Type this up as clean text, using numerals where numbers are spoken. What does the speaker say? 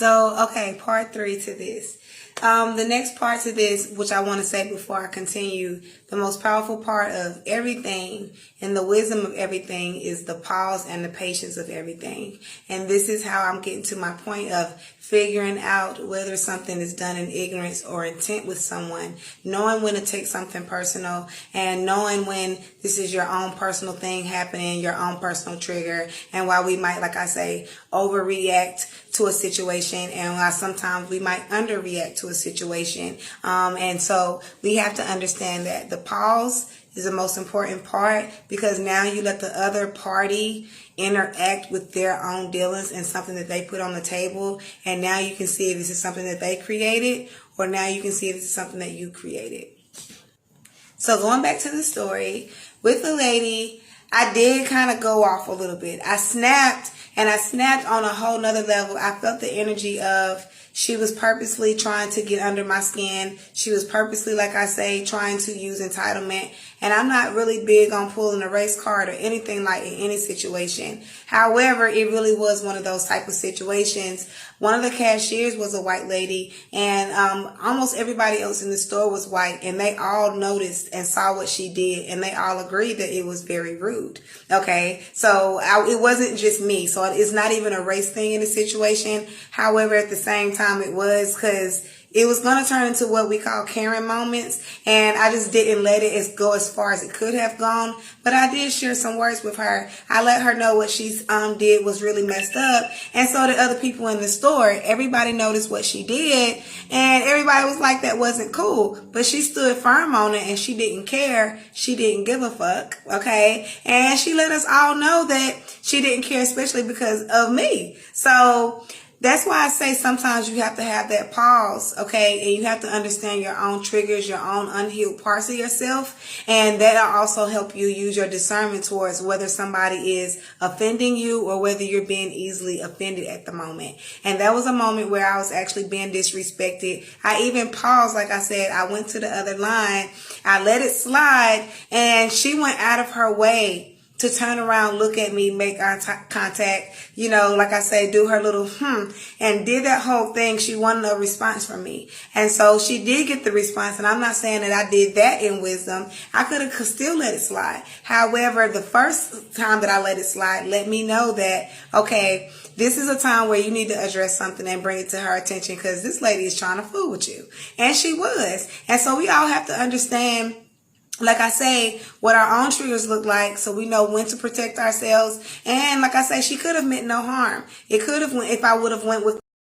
So, okay, part 3 to this. The next part to this, which I want to say before I continue, the most powerful part of everything and the wisdom of everything is the pause and the patience of everything. And this is how I'm getting to my point of figuring out whether something is done in ignorance or intent with someone, knowing when to take something personal and knowing when this is your own personal thing happening, your own personal trigger, and why we might, like I say, overreact to a situation and why sometimes we might underreact to a situation. And so we have to understand that the pause is the most important part, because now you let the other party interact with their own dealings and something that they put on the table, and now you can see if this is something that they created, or now you can see if this is something that you created. So going back to the story with the lady, I did kind of go off a little bit. I snapped, and I snapped on a whole nother level. I felt the energy of she was purposely trying to get under my skin. She was purposely, like I say, trying to use entitlement. And I'm not really big on pulling a race card or anything like in any situation. However, it really was one of those type of situations. One of the cashiers was a white lady, and almost everybody else in the store was white, and they all noticed and saw what she did, and they all agreed that it was very rude. Okay, so it wasn't just me. So it's not even a race thing in the situation. However, at the same time, it was, because it was going to turn into what we call Karen moments, and I just didn't let it go as far as it could have gone. But I did share some words with her. I let her know what she did was really messed up, and so did other people in the store. Everybody noticed what she did, and everybody was like, that wasn't cool. But she stood firm on it, and she didn't care. She didn't give a fuck, okay? And she let us all know that she didn't care, especially because of me. So that's why I say sometimes you have to have that pause, okay? And you have to understand your own triggers, your own unhealed parts of yourself. And that'll also help you use your discernment towards whether somebody is offending you or whether you're being easily offended at the moment. And that was a moment where I was actually being disrespected. I even paused, like I said, I went to the other line. I let it slide, and she went out of her way to turn around, look at me, make eye contact, like I say, do her little and did that whole thing. She wanted a response from me. And so she did get the response, and I'm not saying that I did that in wisdom. I could have still let it slide. However, the first time that I let it slide, let me know that, okay, this is a time where you need to address something and bring it to her attention, because this lady is trying to fool with you. And she was. And so we all have to understand, like I say, what our own triggers look like, so we know when to protect ourselves. And like I say, she could have meant no harm. It could have, if I would have went with